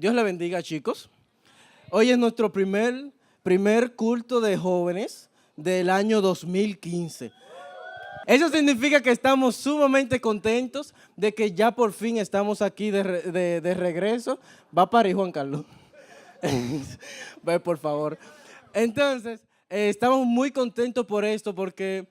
Dios le bendiga, chicos. Hoy es nuestro primer culto de jóvenes del año 2015. Eso significa que estamos sumamente contentos de que ya por fin estamos aquí de regreso. Va para ahí, Juan Carlos. Ve, por favor. Entonces, estamos muy contentos por esto porque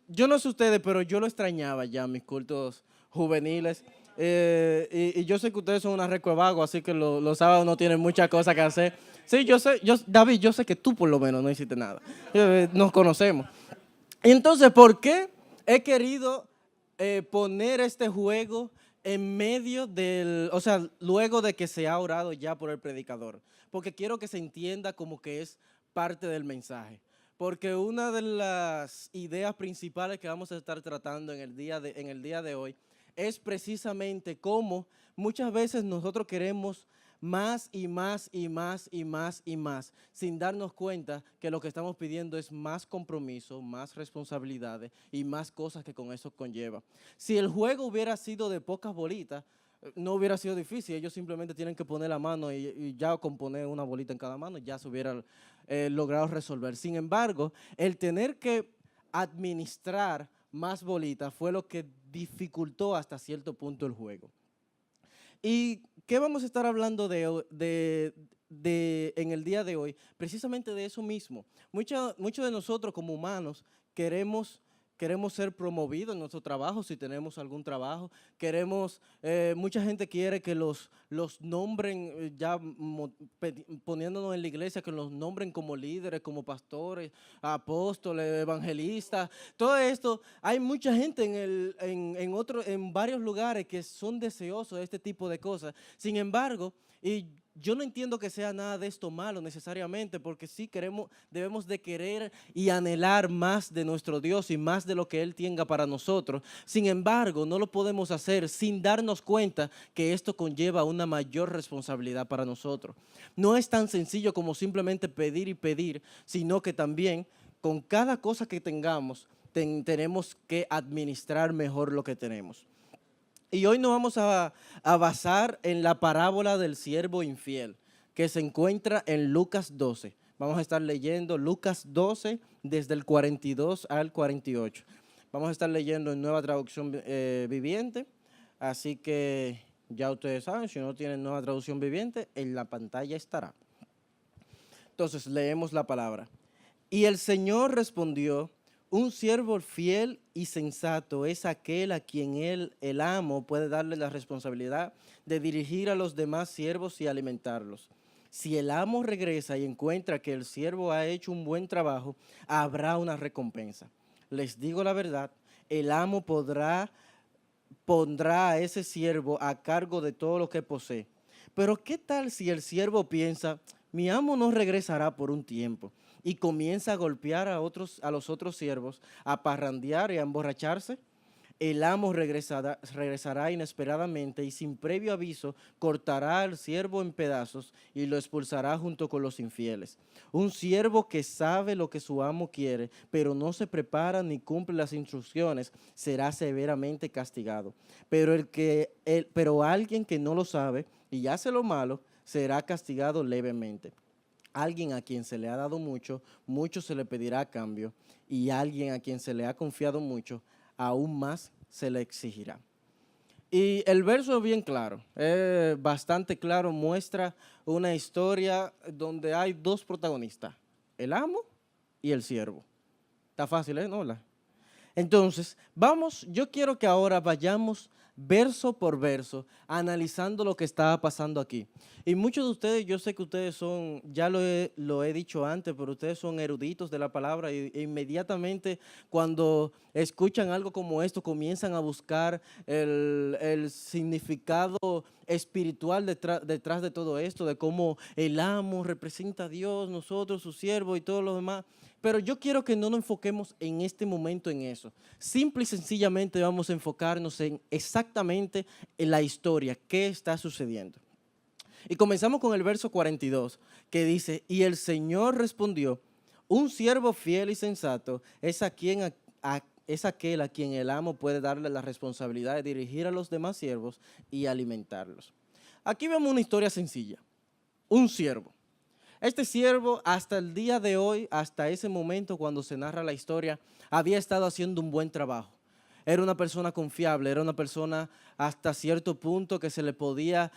yo no sé ustedes, pero yo lo extrañaba ya, mis cultos juveniles. Y yo sé que ustedes son una recuevago, así que los sábados no tienen muchas cosas que hacer. Sí, yo sé, David, yo sé que tú por lo menos no hiciste nada. Nos conocemos. Entonces, ¿por qué he querido poner este juego en medio o sea, luego de que se ha orado ya por el predicador? Porque quiero que se entienda como que es parte del mensaje. Porque una de las ideas principales que vamos a estar tratando en el día de hoy es precisamente cómo muchas veces nosotros queremos más y más y más y más y más, sin darnos cuenta que lo que estamos pidiendo es más compromiso, más responsabilidades y más cosas que con eso conlleva. Si el juego hubiera sido de pocas bolitas, no hubiera sido difícil, ellos simplemente tienen que poner la mano y ya con poner una bolita en cada mano ya se hubiera logrado resolver. Sin embargo, el tener que administrar más bolitas fue lo que dificultó hasta cierto punto el juego. ¿Y qué vamos a estar hablando en el día de hoy? Precisamente de eso mismo. Muchos de nosotros como humanos queremos ser promovidos en nuestro trabajo, si tenemos algún trabajo. Mucha gente quiere que los nombren, poniéndonos en la iglesia, que los nombren como líderes, como pastores, apóstoles, evangelistas. Todo esto, hay mucha gente en varios lugares que son deseosos de este tipo de cosas. Sin embargo, y yo no entiendo que sea nada de esto malo necesariamente, porque sí debemos de querer y anhelar más de nuestro Dios y más de lo que Él tenga para nosotros. Sin embargo, no lo podemos hacer sin darnos cuenta que esto conlleva una mayor responsabilidad para nosotros. No es tan sencillo como simplemente pedir y pedir, sino que también con cada cosa que tengamos, tenemos que administrar mejor lo que tenemos. Y hoy nos vamos a basar en la parábola del siervo infiel, que se encuentra en Lucas 12. Vamos a estar leyendo Lucas 12 desde el 42 al 48. Vamos a estar leyendo en Nueva Traducción Viviente, así que ya ustedes saben, si no tienen Nueva Traducción Viviente, en la pantalla estará. Entonces leemos la palabra. Y el Señor respondió: un siervo fiel y sensato es aquel a quien el amo puede darle la responsabilidad de dirigir a los demás siervos y alimentarlos. Si el amo regresa y encuentra que el siervo ha hecho un buen trabajo, habrá una recompensa. Les digo la verdad, el amo pondrá a ese siervo a cargo de todo lo que posee. Pero ¿qué tal si el siervo piensa: mi amo no regresará por un tiempo, y comienza a golpear a los otros siervos, a parrandear y a emborracharse? El amo regresará inesperadamente y sin previo aviso cortará al siervo en pedazos y lo expulsará junto con los infieles. Un siervo que sabe lo que su amo quiere, pero no se prepara ni cumple las instrucciones, será severamente castigado. Pero alguien que no lo sabe y hace lo malo, será castigado levemente. Alguien a quien se le ha dado mucho, mucho se le pedirá a cambio, y alguien a quien se le ha confiado mucho, aún más se le exigirá. Y el verso es bien claro, bastante claro, muestra una historia donde hay dos protagonistas, el amo y el siervo. Está fácil, ¿eh? ¿No? Entonces, yo quiero que ahora vayamos verso por verso, analizando lo que estaba pasando aquí. Y muchos de ustedes, yo sé que ustedes son, ya lo he dicho antes, pero ustedes son eruditos de la palabra e inmediatamente cuando escuchan algo como esto, comienzan a buscar el significado espiritual detrás de todo esto, de cómo el amo representa a Dios, nosotros, su siervo y todo lo demás. Pero yo quiero que no nos enfoquemos en este momento en eso. Simple y sencillamente vamos a enfocarnos exactamente en la historia, qué está sucediendo. Y comenzamos con el verso 42, que dice: y el Señor respondió: un siervo fiel y sensato es aquel a quien el amo puede darle la responsabilidad de dirigir a los demás siervos y alimentarlos. Aquí vemos una historia sencilla. Un siervo. Este siervo, hasta el día de hoy, hasta ese momento cuando se narra la historia, había estado haciendo un buen trabajo. Era una persona confiable, era una persona hasta cierto punto que se le podía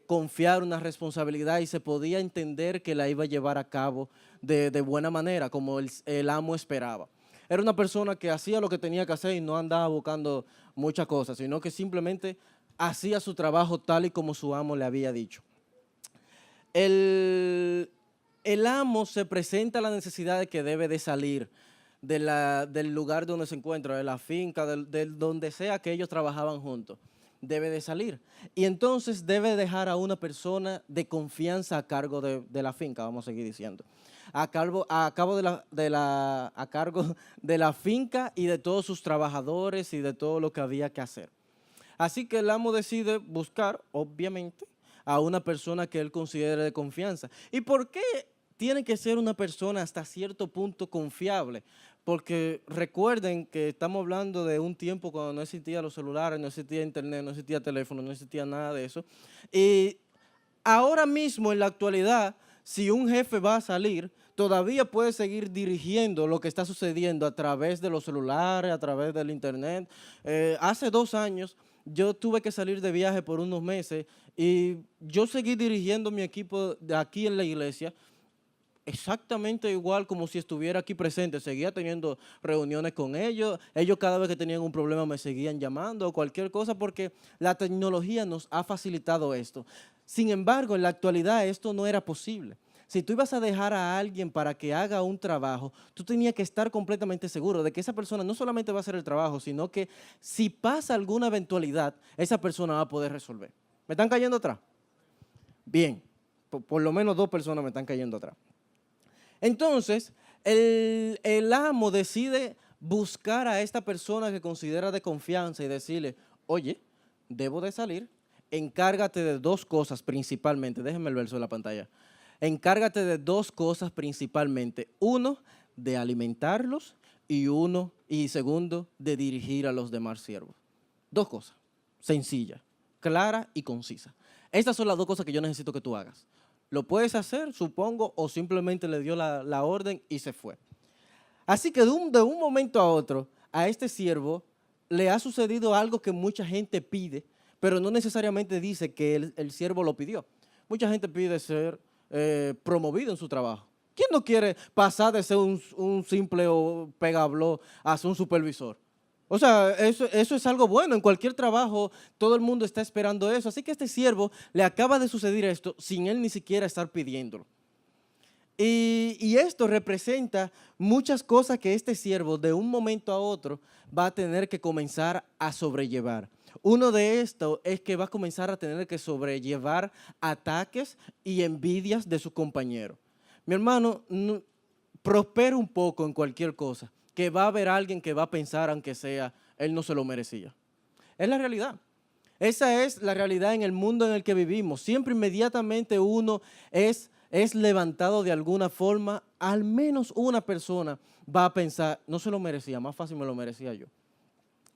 confiar una responsabilidad y se podía entender que la iba a llevar a cabo de buena manera, como el amo esperaba. Era una persona que hacía lo que tenía que hacer y no andaba buscando muchas cosas, sino que simplemente hacía su trabajo tal y como su amo le había dicho. El amo se presenta la necesidad de que debe de salir del lugar donde se encuentra, de la finca, donde sea que ellos trabajaban juntos. Debe de salir. Y entonces debe dejar a una persona de confianza a cargo de la finca, vamos a seguir diciendo. A cargo de la finca y de todos sus trabajadores y de todo lo que había que hacer. Así que el amo decide buscar, obviamente, a una persona que él considere de confianza. ¿Y por qué tiene que ser una persona hasta cierto punto confiable? Porque recuerden que estamos hablando de un tiempo cuando no existían los celulares, no existía internet, no existía teléfono, no existía nada de eso. Y ahora mismo, en la actualidad, si un jefe va a salir, todavía puede seguir dirigiendo lo que está sucediendo a través de los celulares, a través del internet. Hace 2 años yo tuve que salir de viaje por unos meses y yo seguí dirigiendo mi equipo de aquí en la iglesia exactamente igual como si estuviera aquí presente. Seguía teniendo reuniones con ellos. Ellos cada vez que tenían un problema me seguían llamando o cualquier cosa porque la tecnología nos ha facilitado esto. Sin embargo, en la actualidad esto no era posible. Si tú ibas a dejar a alguien para que haga un trabajo, tú tenías que estar completamente seguro de que esa persona no solamente va a hacer el trabajo, sino que si pasa alguna eventualidad, esa persona va a poder resolver. ¿Me están cayendo atrás? Bien, por lo menos 2 personas me están cayendo atrás. Entonces, el amo decide buscar a esta persona que considera de confianza y decirle, oye, debo de salir, encárgate de 2 cosas principalmente. Déjenme el verso de la pantalla. Encárgate de 2 cosas principalmente. 1, de alimentarlos y segundo, de dirigir a los demás siervos. 2 cosas, sencillas, claras y concisas. Estas son las 2 cosas que yo necesito que tú hagas. Lo puedes hacer, supongo, o simplemente le dio la orden y se fue. Así que de un momento a otro, a este siervo le ha sucedido algo que mucha gente pide, pero no necesariamente dice que el siervo lo pidió. Mucha gente pide ser promovido en su trabajo. ¿Quién no quiere pasar de ser un simple pegabló a ser un supervisor? O sea, eso es algo bueno. En cualquier trabajo todo el mundo está esperando eso. Así que a este siervo le acaba de suceder esto sin él ni siquiera estar pidiéndolo. Y esto representa muchas cosas que este siervo de un momento a otro va a tener que comenzar a sobrellevar. Uno de estos es que va a comenzar a tener que sobrellevar ataques y envidias de sus compañeros. Mi hermano, prospera un poco en cualquier cosa, que va a haber alguien que va a pensar, aunque sea, él no se lo merecía. Es la realidad. Esa es la realidad en el mundo en el que vivimos. Siempre inmediatamente uno es levantado de alguna forma, al menos una persona va a pensar, no se lo merecía, más fácil me lo merecía yo.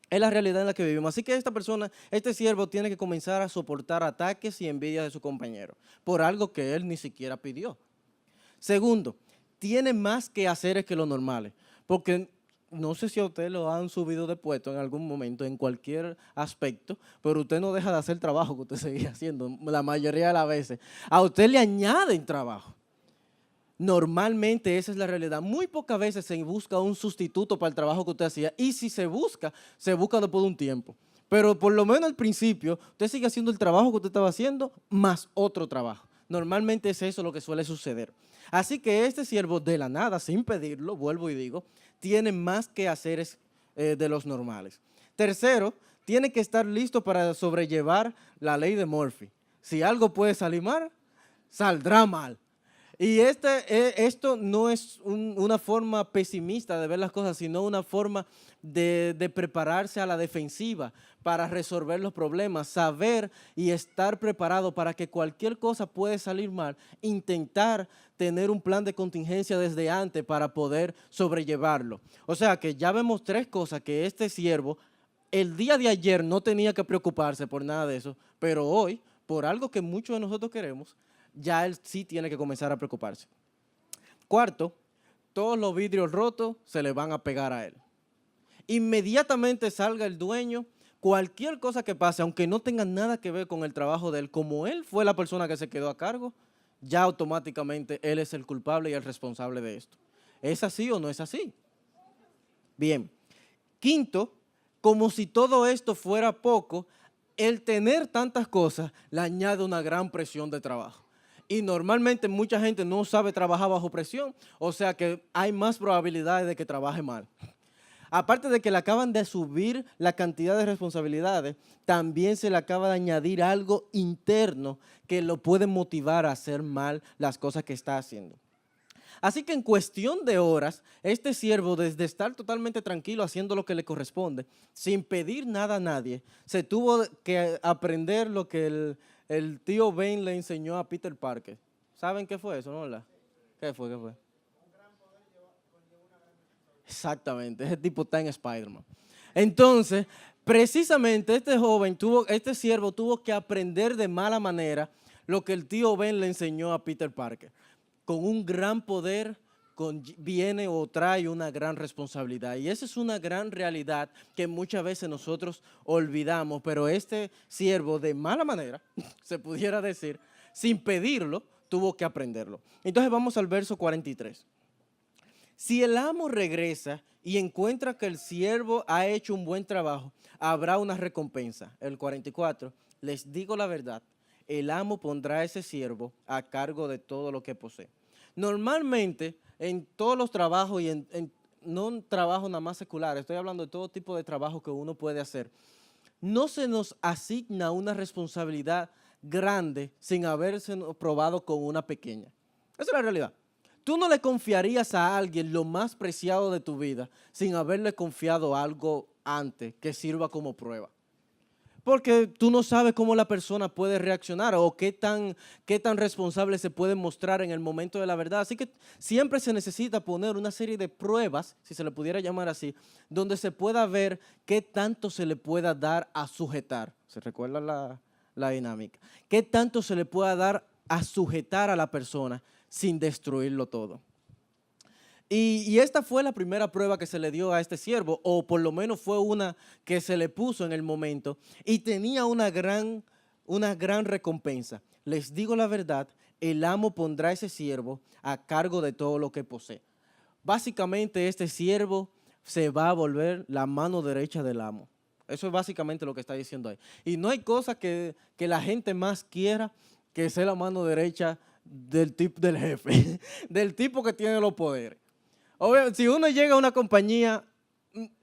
Es la realidad en la que vivimos. Así que esta persona, este siervo, tiene que comenzar a soportar ataques y envidias de su compañero por algo que él ni siquiera pidió. Segundo, tiene más quehaceres que lo normales, porque no sé si a usted lo han subido de puesto en algún momento, en cualquier aspecto, pero usted no deja de hacer el trabajo que usted seguía haciendo la mayoría de las veces. A usted le añaden trabajo. Normalmente esa es la realidad. Muy pocas veces se busca un sustituto para el trabajo que usted hacía y si se busca después de un tiempo. Pero por lo menos al principio usted sigue haciendo el trabajo que usted estaba haciendo más otro trabajo. Normalmente es eso lo que suele suceder. Así que este siervo de la nada, sin pedirlo, vuelvo y digo, tiene más quehaceres de los normales. Tercero, tiene que estar listo para sobrellevar la ley de Murphy. Si algo puede salir mal, saldrá mal. Y esto no es una forma pesimista de ver las cosas, sino una forma de prepararse a la defensiva para resolver los problemas, saber y estar preparado para que cualquier cosa puede salir mal, intentar tener un plan de contingencia desde antes para poder sobrellevarlo. O sea que ya vemos 3 cosas que este siervo el día de ayer no tenía que preocuparse por nada de eso, pero hoy por algo que muchos de nosotros queremos, ya él sí tiene que comenzar a preocuparse. Cuarto, todos los vidrios rotos se le van a pegar a él. Inmediatamente salga el dueño, cualquier cosa que pase, aunque no tenga nada que ver con el trabajo de él, como él fue la persona que se quedó a cargo, ya automáticamente él es el culpable y el responsable de esto. ¿Es así o no es así? Bien. Quinto, como si todo esto fuera poco, el tener tantas cosas le añade una gran presión de trabajo. Y normalmente mucha gente no sabe trabajar bajo presión, o sea que hay más probabilidades de que trabaje mal. Aparte de que le acaban de subir la cantidad de responsabilidades, también se le acaba de añadir algo interno que lo puede motivar a hacer mal las cosas que está haciendo. Así que en cuestión de horas, este siervo, desde estar totalmente tranquilo haciendo lo que le corresponde, sin pedir nada a nadie, se tuvo que aprender lo que el tío Ben le enseñó a Peter Parker. ¿Saben qué fue eso, no? ¿Qué fue? ¿Qué fue? Exactamente, ese tipo está en Spider-Man. Entonces, precisamente este siervo tuvo que aprender de mala manera lo que el tío Ben le enseñó a Peter Parker. Con un gran poder viene o trae una gran responsabilidad. Y esa es una gran realidad que muchas veces nosotros olvidamos, pero este siervo de mala manera, se pudiera decir, sin pedirlo, tuvo que aprenderlo. Entonces vamos al verso 43. Si el amo regresa y encuentra que el siervo ha hecho un buen trabajo, habrá una recompensa. El 44, les digo la verdad, el amo pondrá a ese siervo a cargo de todo lo que posee. Normalmente, en todos los trabajos y no un trabajo nada más secular, estoy hablando de todo tipo de trabajo que uno puede hacer, no se nos asigna una responsabilidad grande sin haberse probado con una pequeña. Esa es la realidad. Tú no le confiarías a alguien lo más preciado de tu vida sin haberle confiado algo antes que sirva como prueba. Porque tú no sabes cómo la persona puede reaccionar o qué tan responsable se puede mostrar en el momento de la verdad. Así que siempre se necesita poner una serie de pruebas, si se le pudiera llamar así, donde se pueda ver qué tanto se le pueda dar a sujetar. ¿Se recuerda la dinámica? ¿Qué tanto se le pueda dar a sujetar a la persona sin destruirlo todo? Y esta fue la primera prueba que se le dio a este siervo, o por lo menos fue una que se le puso en el momento, y tenía una gran recompensa. Les digo la verdad, el amo pondrá a ese siervo a cargo de todo lo que posee. Básicamente este siervo se va a volver la mano derecha del amo. Eso es básicamente lo que está diciendo ahí. Y no hay cosa que la gente más quiera que sea la mano derecha del jefe, del tipo que tiene los poderes. Obviamente, si uno llega a una compañía,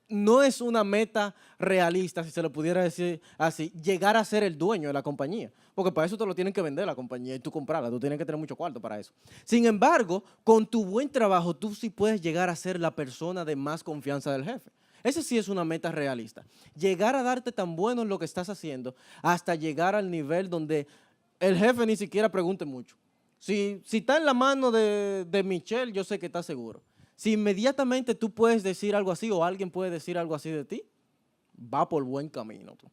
no es una meta realista, si se lo pudiera decir así, llegar a ser el dueño de la compañía. Porque para eso te lo tienen que vender la compañía y tú comprarla, tú tienes que tener mucho cuarto para eso. Sin embargo, con tu buen trabajo, tú sí puedes llegar a ser la persona de más confianza del jefe. Esa sí es una meta realista. Llegar a darte tan bueno en lo que estás haciendo hasta llegar al nivel donde el jefe ni siquiera pregunte mucho. Si está en la mano de Michelle, yo sé que está seguro. Si inmediatamente tú puedes decir algo así o alguien puede decir algo así de ti, va por buen camino tú.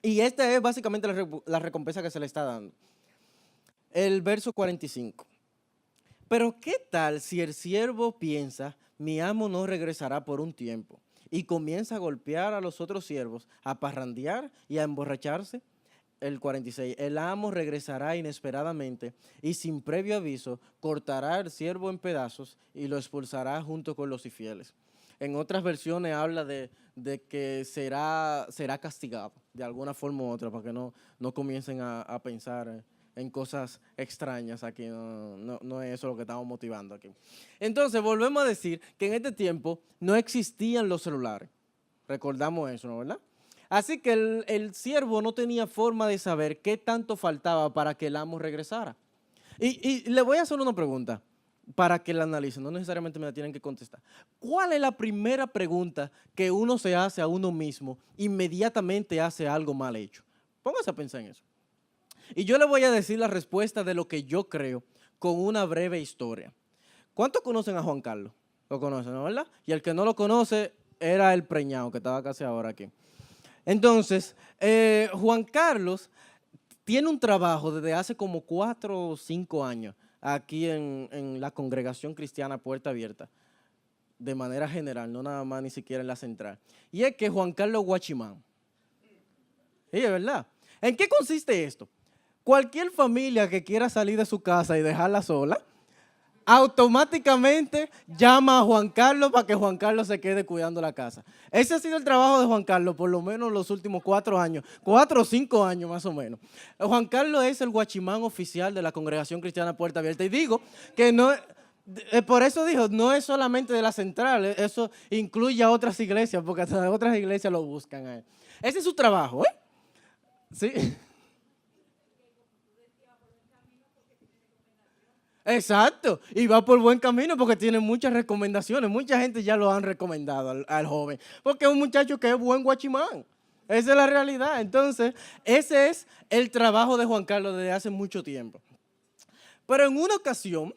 Y esta es básicamente la recompensa que se le está dando. El verso 45. Pero ¿qué tal si el siervo piensa, mi amo no regresará por un tiempo, y comienza a golpear a los otros siervos, a parrandear y a emborracharse? El 46, el amo regresará inesperadamente y sin previo aviso cortará al siervo en pedazos y lo expulsará junto con los infieles. En otras versiones habla de que será castigado de alguna forma u otra para que no comiencen a pensar en cosas extrañas aquí. No es eso lo que estamos motivando aquí. Entonces volvemos a decir que en este tiempo no existían los celulares. Recordamos eso, ¿no? ¿Verdad? Así que el siervo no tenía forma de saber qué tanto faltaba para que el amo regresara. Y le voy a hacer una pregunta para que la analicen, no necesariamente me la tienen que contestar. ¿Cuál es la primera pregunta que uno se hace a uno mismo inmediatamente hace algo mal hecho? Póngase a pensar en eso. Y yo le voy a decir la respuesta de lo que yo creo con una breve historia. ¿Cuántos conocen a Juan Carlos? Lo conocen, ¿no? ¿Verdad? Y el que no lo conoce era el preñado que estaba casi ahora aquí. Entonces, Juan Carlos tiene un trabajo desde hace como 4 o 5 años aquí en la Congregación Cristiana Puerta Abierta, de manera general, no nada más ni siquiera en la central. Y es que Juan Carlos Guachimán. Sí, es verdad. ¿En qué consiste esto? Cualquier familia que quiera salir de su casa y dejarla sola, automáticamente llama a Juan Carlos para que Juan Carlos se quede cuidando la casa. Ese ha sido el trabajo de Juan Carlos por lo menos los últimos 4 años, 4 o 5 años más o menos. Juan Carlos es el guachimán oficial de la Congregación Cristiana Puerta Abierta y digo que no, por eso dijo, no es solamente de la central, eso incluye a otras iglesias porque hasta otras iglesias lo buscan a él. Ese es su trabajo, ¿eh? Sí. Exacto, y va por buen camino porque tiene muchas recomendaciones. Mucha gente ya lo han recomendado al joven, porque es un muchacho que es buen guachimán. Esa es la realidad. Entonces, ese es el trabajo de Juan Carlos desde hace mucho tiempo. Pero en una ocasión,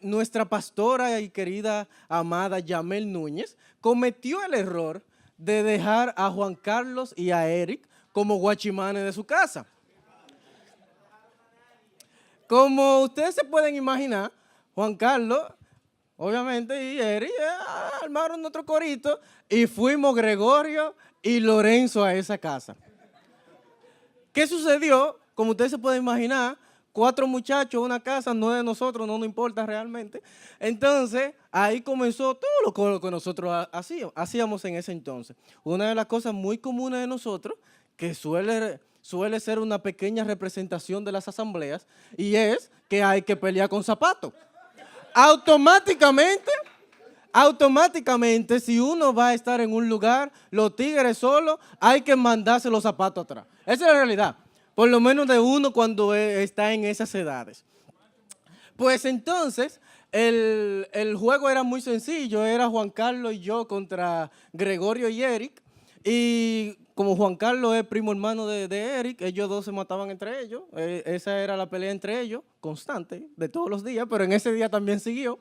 nuestra pastora y querida amada Yamel Núñez cometió el error de dejar a Juan Carlos y a Eric como guachimanes de su casa. Como ustedes se pueden imaginar, Juan Carlos, obviamente, y Eri armaron otro corito y fuimos Gregorio y Lorenzo a esa casa. ¿Qué sucedió? Como ustedes se pueden imaginar, 4 muchachos, una casa, no de nosotros, no nos importa realmente. Entonces, ahí comenzó todo lo que nosotros hacíamos en ese entonces. Una de las cosas muy comunes de nosotros, que suele ser una pequeña representación de las asambleas, y es que hay que pelear con zapatos. Automáticamente, si uno va a estar en un lugar, los tigres solos, hay que mandarse los zapatos atrás. Esa es la realidad. Por lo menos de uno cuando está en esas edades. Pues entonces, el juego era muy sencillo. Era Juan Carlos y yo contra Gregorio y Eric. Y como Juan Carlos es primo hermano de Eric, ellos dos se mataban entre ellos. Esa era la pelea entre ellos, constante, de todos los días, pero en ese día también siguió.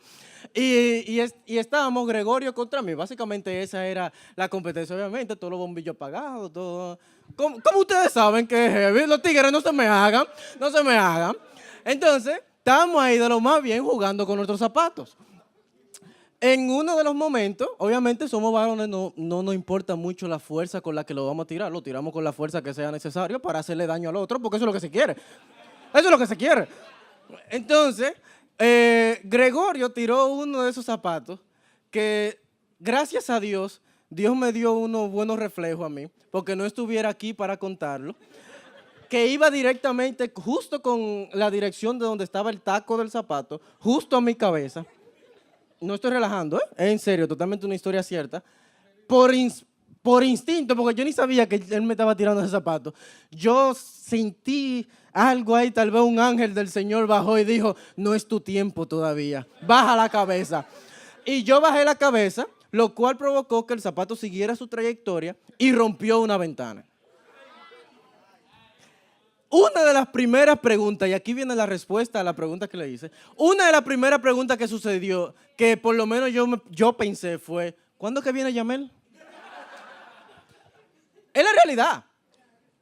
Y estábamos Gregorio contra mí. Básicamente esa era la competencia, obviamente, todos los bombillos apagados, todo. Como ustedes saben que es heavy, los tigres no se me hagan. Entonces, estábamos ahí de lo más bien jugando con nuestros zapatos. En uno de los momentos, obviamente somos varones, no nos importa mucho la fuerza con la que lo vamos a tirar, lo tiramos con la fuerza que sea necesario para hacerle daño al otro, porque eso es lo que se quiere. Eso es lo que se quiere. Entonces, Gregorio tiró uno de esos zapatos que, gracias a Dios, Dios me dio unos buenos reflejos a mí, porque no estuviera aquí para contarlo, que iba directamente, justo con la dirección de donde estaba el taco del zapato, justo a mi cabeza. No estoy relajando, ¿eh? Es en serio, totalmente una historia cierta. Por instinto, porque yo ni sabía que él me estaba tirando ese zapato. Yo sentí algo ahí, tal vez un ángel del Señor bajó y dijo, no es tu tiempo todavía, baja la cabeza. Y yo bajé la cabeza, lo cual provocó que el zapato siguiera su trayectoria y rompió una ventana. Una de las primeras preguntas, y aquí viene la respuesta a la pregunta que le hice, una de las primeras preguntas que sucedió, que por lo menos yo pensé fue, ¿cuándo que viene Yamel? Es la realidad.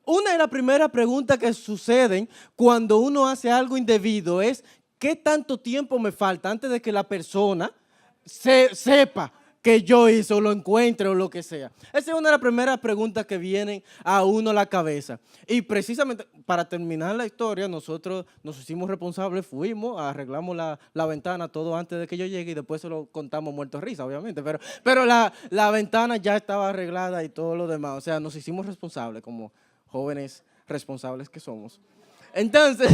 Una de las primeras preguntas que suceden cuando uno hace algo indebido es, ¿qué tanto tiempo me falta antes de que la persona sepa que yo hice o lo encuentre o lo que sea? Esa es una de las primeras preguntas que vienen a uno a la cabeza. Y precisamente para terminar la historia, nosotros nos hicimos responsables, fuimos, arreglamos la ventana todo antes de que yo llegue y después se lo contamos muerto de risa, obviamente. Pero la ventana ya estaba arreglada y todo lo demás. O sea, nos hicimos responsables como jóvenes responsables que somos. Entonces,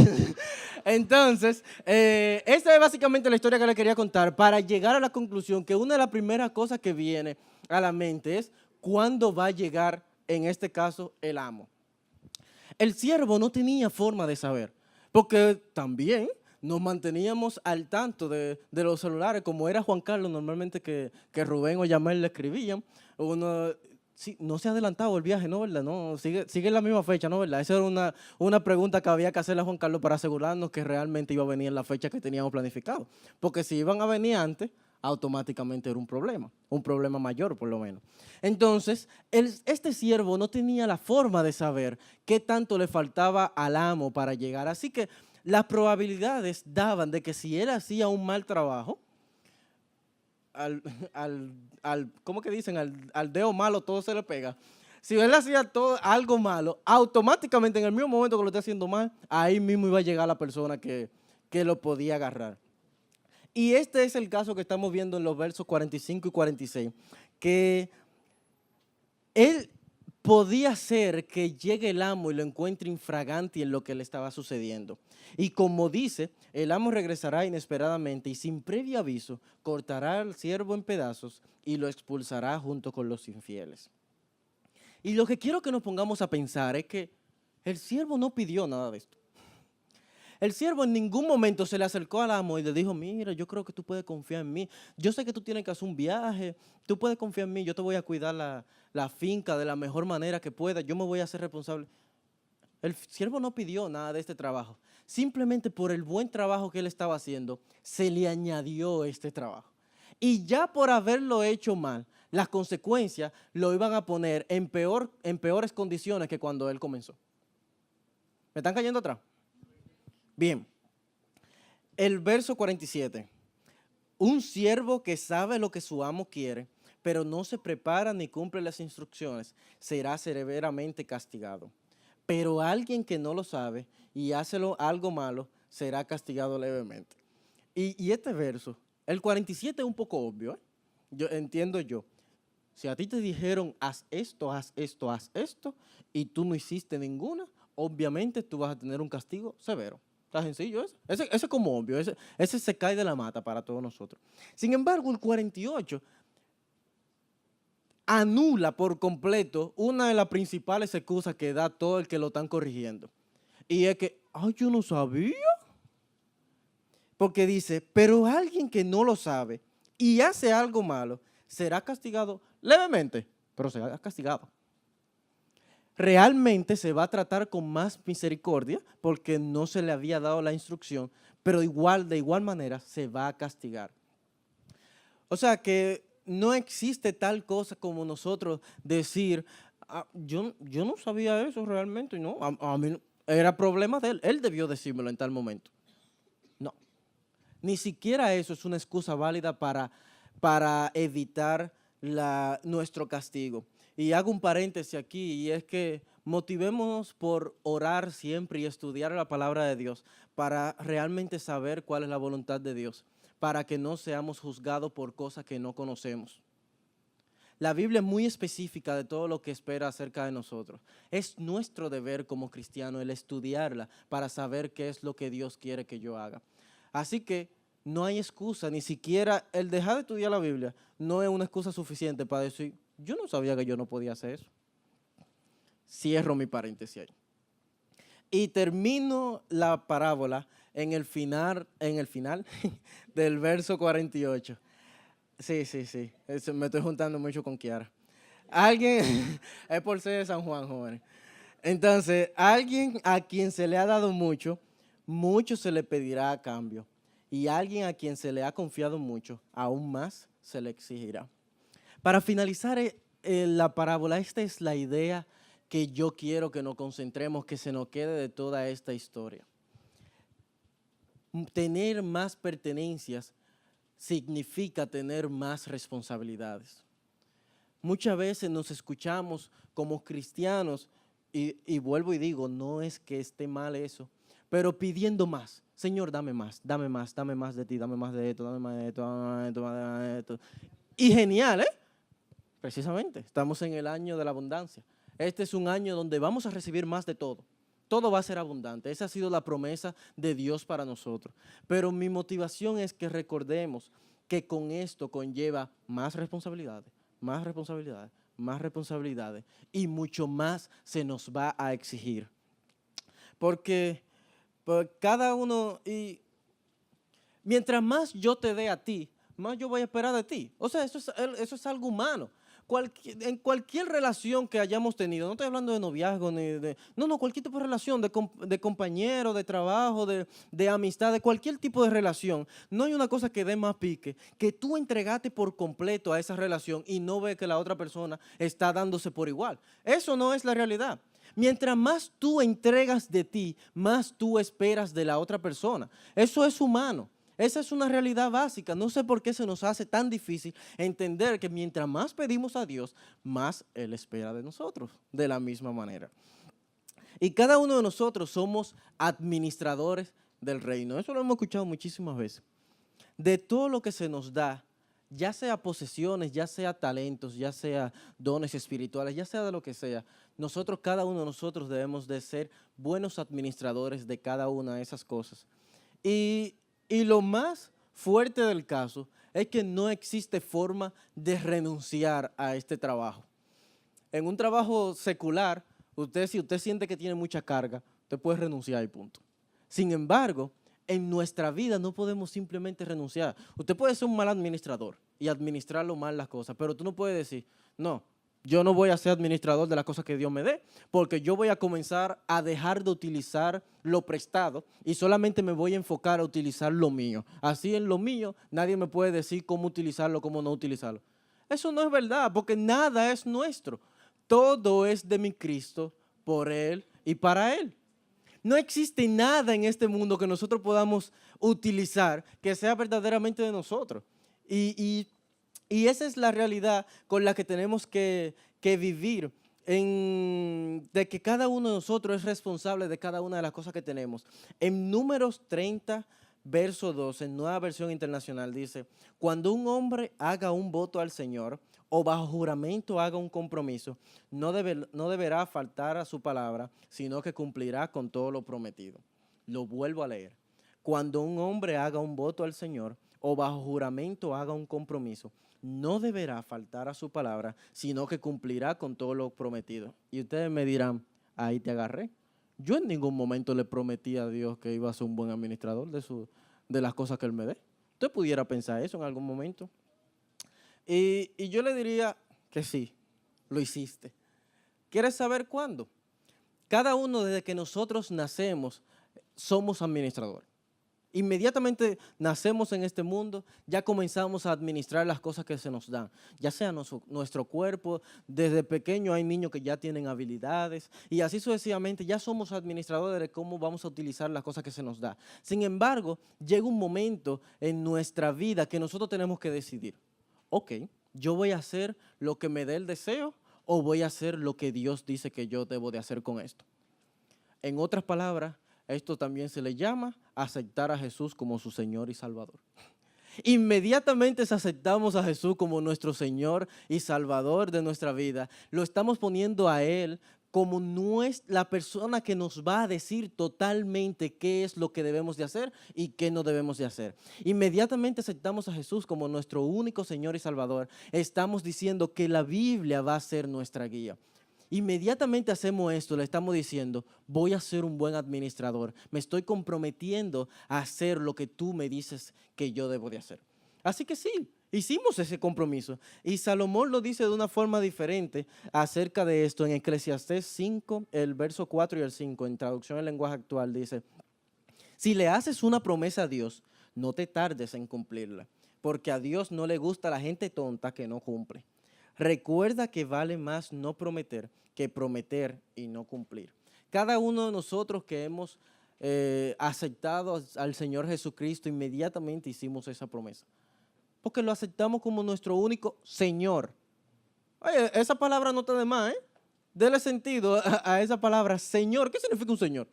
esta es básicamente la historia que le quería contar para llegar a la conclusión que una de las primeras cosas que viene a la mente es cuándo va a llegar, en este caso, el amo. El siervo no tenía forma de saber, porque también nos manteníamos al tanto de los celulares, como era Juan Carlos normalmente que Rubén o Yamel le escribían, uno... Sí, no se ha adelantado el viaje, ¿no? ¿Verdad? No, sigue en la misma fecha, ¿no? ¿Verdad? Esa era una pregunta que había que hacerle a Juan Carlos para asegurarnos que realmente iba a venir en la fecha que teníamos planificado. Porque si iban a venir antes, automáticamente era un problema mayor por lo menos. Entonces, este siervo no tenía la forma de saber qué tanto le faltaba al amo para llegar. Así que las probabilidades daban de que si él hacía un mal trabajo, al, ¿cómo que dicen? Al dedo malo todo se le pega. Si él hacía todo algo malo, automáticamente en el mismo momento que lo esté haciendo mal, ahí mismo iba a llegar la persona que lo podía agarrar. Y este es el caso que estamos viendo en los versos 45 y 46, que él podía ser que llegue el amo y lo encuentre infragante en lo que le estaba sucediendo. Y como dice, el amo regresará inesperadamente y sin previo aviso cortará al siervo en pedazos y lo expulsará junto con los infieles. Y lo que quiero que nos pongamos a pensar es que el siervo no pidió nada de esto. El siervo en ningún momento se le acercó al amo y le dijo, mira, yo creo que tú puedes confiar en mí. Yo sé que tú tienes que hacer un viaje, tú puedes confiar en mí, yo te voy a cuidar la finca de la mejor manera que pueda, yo me voy a hacer responsable. El siervo no pidió nada de este trabajo. Simplemente por el buen trabajo que él estaba haciendo, se le añadió este trabajo. Y ya por haberlo hecho mal, las consecuencias lo iban a poner en peores condiciones que cuando él comenzó. ¿Me están cayendo atrás? Bien, el verso 47. Un siervo que sabe lo que su amo quiere, pero no se prepara ni cumple las instrucciones, será severamente castigado. Pero alguien que no lo sabe y hace algo malo, será castigado levemente. Y este verso, el 47 es un poco obvio, ¿eh? Entiendo yo. Si a ti te dijeron, haz esto, haz esto, haz esto, y tú no hiciste ninguna, obviamente tú vas a tener un castigo severo. Está sencillo eso. Ese es como obvio, ese se cae de la mata para todos nosotros. Sin embargo, el 48 anula por completo una de las principales excusas que da todo el que lo están corrigiendo. Y es que, ay, yo no sabía. Porque dice, pero alguien que no lo sabe y hace algo malo, será castigado levemente, pero será castigado. Realmente se va a tratar con más misericordia porque no se le había dado la instrucción, pero de igual manera se va a castigar. O sea que no existe tal cosa como nosotros decir, yo no sabía eso realmente, no, a mí era problema de él debió decírmelo en tal momento. No, ni siquiera eso es una excusa válida para evitar nuestro castigo. Y hago un paréntesis aquí, y es que motivémonos por orar siempre y estudiar la palabra de Dios para realmente saber cuál es la voluntad de Dios, para que no seamos juzgados por cosas que no conocemos. La Biblia es muy específica de todo lo que espera acerca de nosotros. Es nuestro deber como cristianos el estudiarla para saber qué es lo que Dios quiere que yo haga. Así que no hay excusa, ni siquiera el dejar de estudiar la Biblia no es una excusa suficiente para decir, yo no sabía que yo no podía hacer eso. Cierro mi paréntesis ahí. Y termino la parábola en el final del verso 48. Sí. Me estoy juntando mucho con Kiara. Alguien, es por ser de San Juan, jóvenes. Entonces, alguien a quien se le ha dado mucho, mucho se le pedirá a cambio. Y alguien a quien se le ha confiado mucho, aún más se le exigirá. Para finalizar la parábola, esta es la idea que yo quiero que nos concentremos, que se nos quede de toda esta historia. Tener más pertenencias significa tener más responsabilidades. Muchas veces nos escuchamos como cristianos, y vuelvo y digo, no es que esté mal eso, pero pidiendo más. Señor, dame más de ti, dame más de esto, dame más de esto, dame más de esto, dame más de esto. Y genial, ¿eh? Precisamente, estamos en el año de la abundancia. Este es un año donde vamos a recibir más de todo. Todo va a ser abundante. Esa ha sido la promesa de Dios para nosotros. Pero mi motivación es que recordemos que con esto conlleva más responsabilidades, más responsabilidades, más responsabilidades y mucho más se nos va a exigir. Porque cada uno, y mientras más yo te dé a ti, más yo voy a esperar de ti. O sea, eso es algo humano. en cualquier relación que hayamos tenido, no estoy hablando de noviazgo, no, cualquier tipo de relación, de compañero, de trabajo, de amistad, de cualquier tipo de relación, no hay una cosa que dé más pique que tú entregarte por completo a esa relación y no ves que la otra persona está dándose por igual. Eso no es la realidad. Mientras más tú entregas de ti, más tú esperas de la otra persona. Eso es humano. Esa es una realidad básica. No sé por qué se nos hace tan difícil entender que mientras más pedimos a Dios, más Él espera de nosotros, de la misma manera. Y cada uno de nosotros somos administradores del reino. Eso lo hemos escuchado muchísimas veces. De todo lo que se nos da, ya sea posesiones, ya sea talentos, ya sea dones espirituales, ya sea de lo que sea, nosotros, cada uno de nosotros debemos de ser buenos administradores de cada una de esas cosas. Y lo más fuerte del caso es que no existe forma de renunciar a este trabajo. En un trabajo secular, si usted siente que tiene mucha carga, usted puede renunciar y punto. Sin embargo, en nuestra vida no podemos simplemente renunciar. Usted puede ser un mal administrador y administrarlo mal las cosas, pero tú no puedes decir, no, yo no voy a ser administrador de las cosas que Dios me dé, porque yo voy a comenzar a dejar de utilizar lo prestado y solamente me voy a enfocar a utilizar lo mío. Así en lo mío nadie me puede decir cómo utilizarlo, cómo no utilizarlo. Eso no es verdad, porque nada es nuestro. Todo es de mi Cristo, por Él y para Él. No existe nada en este mundo que nosotros podamos utilizar que sea verdaderamente de nosotros. Y esa es la realidad con la que tenemos que vivir, de que cada uno de nosotros es responsable de cada una de las cosas que tenemos. En Números 30, verso 2, en Nueva Versión Internacional, dice, cuando un hombre haga un voto al Señor o bajo juramento haga un compromiso, no deberá faltar a su palabra, sino que cumplirá con todo lo prometido. Lo vuelvo a leer. Cuando un hombre haga un voto al Señor o bajo juramento haga un compromiso, no deberá faltar a su palabra, sino que cumplirá con todo lo prometido. Y ustedes me dirán, ahí te agarré. Yo en ningún momento le prometí a Dios que iba a ser un buen administrador de las cosas que Él me dé. Usted pudiera pensar eso en algún momento. Y yo le diría que sí, lo hiciste. ¿Quieres saber cuándo? Cada uno desde que nosotros nacemos somos administradores. Inmediatamente nacemos en este mundo, ya comenzamos a administrar las cosas que se nos dan, ya sea nuestro cuerpo, desde pequeño hay niños que ya tienen habilidades y así sucesivamente ya somos administradores de cómo vamos a utilizar las cosas que se nos da. Sin embargo, llega un momento en nuestra vida que nosotros tenemos que decidir, ok, yo voy a hacer lo que me dé el deseo o voy a hacer lo que Dios dice que yo debo de hacer con esto. En otras palabras, esto también se le llama aceptar a Jesús como su Señor y Salvador. Inmediatamente si aceptamos a Jesús como nuestro Señor y Salvador de nuestra vida, lo estamos poniendo a Él como la persona que nos va a decir totalmente qué es lo que debemos de hacer y qué no debemos de hacer. Inmediatamente aceptamos a Jesús como nuestro único Señor y Salvador, estamos diciendo que la Biblia va a ser nuestra guía. Inmediatamente hacemos esto, le estamos diciendo, voy a ser un buen administrador, me estoy comprometiendo a hacer lo que tú me dices que yo debo de hacer. Así que sí, hicimos ese compromiso. Y Salomón lo dice de una forma diferente acerca de esto en Eclesiastés 5, el verso 4 y el 5, en traducción en lenguaje actual, dice, si le haces una promesa a Dios, no te tardes en cumplirla, porque a Dios no le gusta la gente tonta que no cumple. Recuerda que vale más no prometer que prometer y no cumplir. Cada uno de nosotros que hemos aceptado al Señor Jesucristo, inmediatamente hicimos esa promesa. Porque lo aceptamos como nuestro único Señor. Oye, esa palabra no está de más, ¿eh? Dele sentido a esa palabra, Señor. ¿Qué significa un Señor?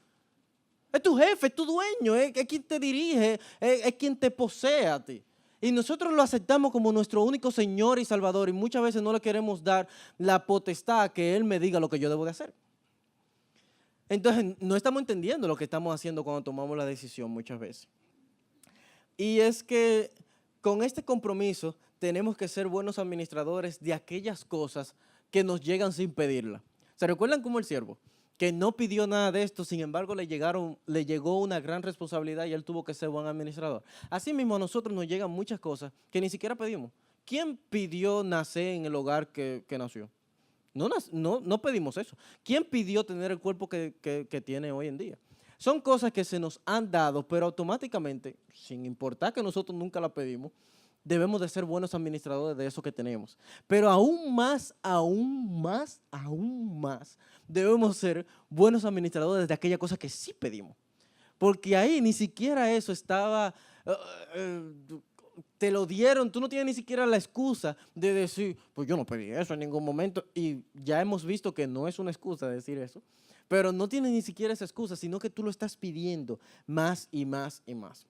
Es tu jefe, es tu dueño, es quien te dirige, es quien te posee a ti. Y nosotros lo aceptamos como nuestro único Señor y Salvador y muchas veces no le queremos dar la potestad a que Él me diga lo que yo debo de hacer. Entonces, no estamos entendiendo lo que estamos haciendo cuando tomamos la decisión muchas veces. Y es que con este compromiso tenemos que ser buenos administradores de aquellas cosas que nos llegan sin pedirla. ¿Se recuerdan como el siervo? Que no pidió nada de esto, sin embargo le llegó una gran responsabilidad y él tuvo que ser buen administrador. Así mismo a nosotros nos llegan muchas cosas que ni siquiera pedimos, ¿Quién pidió nacer en el hogar que nació? No pedimos eso. ¿Quién pidió tener el cuerpo que tiene hoy en día? Son cosas que se nos han dado, pero automáticamente, sin importar que nosotros nunca la pedimos, debemos de ser buenos administradores de eso que tenemos. Pero aún más, debemos ser buenos administradores de aquella cosa que sí pedimos. Porque ahí ni siquiera eso estaba, eh, eh, te lo dieron, tú no tienes ni siquiera la excusa de decir, pues yo no pedí eso en ningún momento. Y ya hemos visto que no es una excusa decir eso, pero no tienes ni siquiera esa excusa, sino que tú lo estás pidiendo más y más y más.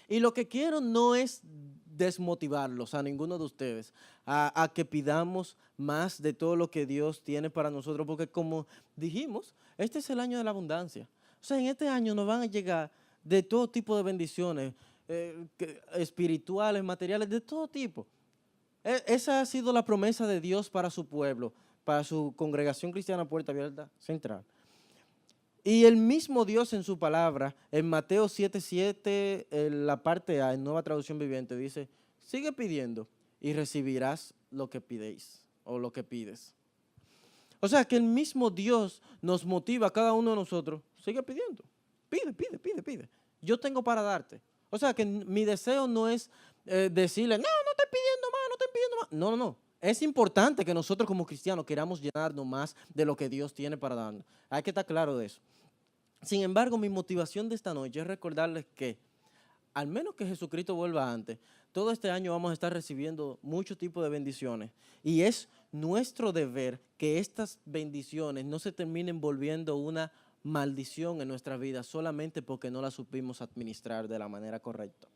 Y lo que quiero no es desmotivarlos a ninguno de ustedes a que pidamos más de todo lo que Dios tiene para nosotros, porque como dijimos, este es el año de la abundancia. O sea, en este año nos van a llegar de todo tipo de bendiciones, espirituales, materiales, de todo tipo. Esa ha sido la promesa de Dios para su pueblo, para su congregación cristiana Puerta Abierta Central. Y el mismo Dios en su palabra, en Mateo 7:7, en la parte A, en Nueva Traducción Viviente, dice, sigue pidiendo y recibirás lo que pidéis o lo que pides. O sea, que el mismo Dios nos motiva a cada uno de nosotros, sigue pidiendo, pide. Yo tengo para darte. O sea, que mi deseo no es decirle, no estoy pidiendo más, no estoy pidiendo más. No. Es importante que nosotros como cristianos queramos llenarnos más de lo que Dios tiene para darnos. Hay que estar claro de eso. Sin embargo, mi motivación de esta noche es recordarles que, al menos que Jesucristo vuelva antes, todo este año vamos a estar recibiendo muchos tipos de bendiciones. Y es nuestro deber que estas bendiciones no se terminen volviendo una maldición en nuestra vida solamente porque no las supimos administrar de la manera correcta.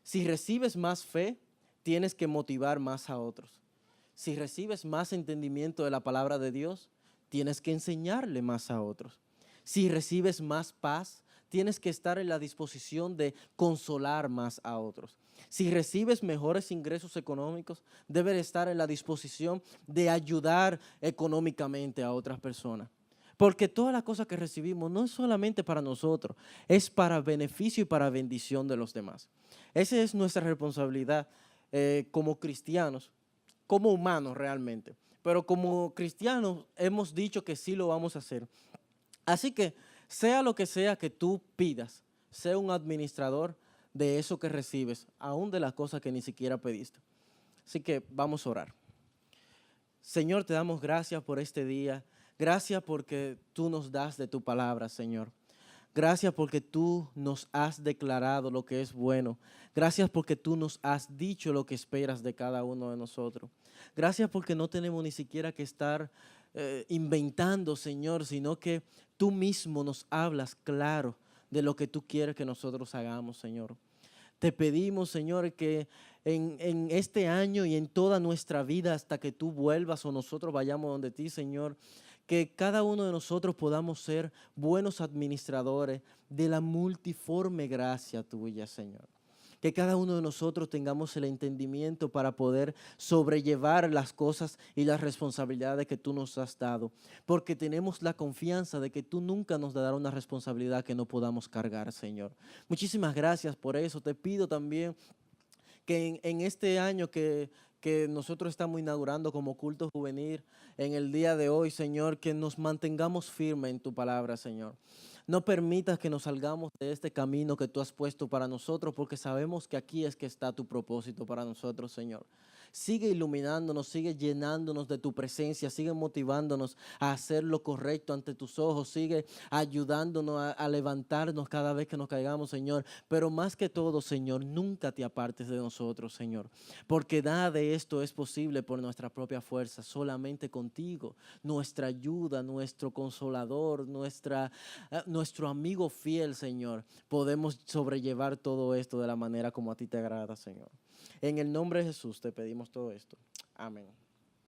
Si recibes más fe, tienes que motivar más a otros. Si recibes más entendimiento de la palabra de Dios, tienes que enseñarle más a otros. Si recibes más paz, tienes que estar en la disposición de consolar más a otros. Si recibes mejores ingresos económicos, debes estar en la disposición de ayudar económicamente a otras personas. Porque todas las cosas que recibimos no es solamente para nosotros, es para beneficio y para bendición de los demás. Esa es nuestra responsabilidad como cristianos, como humanos realmente. Pero como cristianos hemos dicho que sí lo vamos a hacer. Así que, sea lo que sea que tú pidas, sea un administrador de eso que recibes, aún de las cosas que ni siquiera pediste. Así que vamos a orar. Señor, te damos gracias por este día. Gracias porque tú nos das de tu palabra, Señor. Gracias porque tú nos has declarado lo que es bueno. Gracias porque tú nos has dicho lo que esperas de cada uno de nosotros. Gracias porque no tenemos ni siquiera que estar inventando, Señor, sino que tú mismo nos hablas claro de lo que tú quieres que nosotros hagamos, Señor. Te pedimos, Señor, que en este año y en toda nuestra vida hasta que tú vuelvas o nosotros vayamos donde ti, Señor, que cada uno de nosotros podamos ser buenos administradores de la multiforme gracia tuya, Señor. Que cada uno de nosotros tengamos el entendimiento para poder sobrellevar las cosas y las responsabilidades que tú nos has dado. Porque tenemos la confianza de que tú nunca nos darás una responsabilidad que no podamos cargar, Señor. Muchísimas gracias por eso. Te pido también que en este año que nosotros estamos inaugurando como culto juvenil, en el día de hoy, Señor, que nos mantengamos firmes en tu palabra, Señor. No permitas que nos salgamos de este camino que tú has puesto para nosotros, porque sabemos que aquí es que está tu propósito para nosotros, Señor. Sigue iluminándonos, sigue llenándonos de tu presencia, sigue motivándonos a hacer lo correcto ante tus ojos, sigue ayudándonos a levantarnos cada vez que nos caigamos, Señor. Pero más que todo, Señor, nunca te apartes de nosotros, Señor, porque nada de esto es posible por nuestra propia fuerza, solamente contigo, nuestra ayuda, nuestro consolador, nuestro amigo fiel, Señor, podemos sobrellevar todo esto de la manera como a ti te agrada, Señor. En el nombre de Jesús te pedimos todo esto. Amén.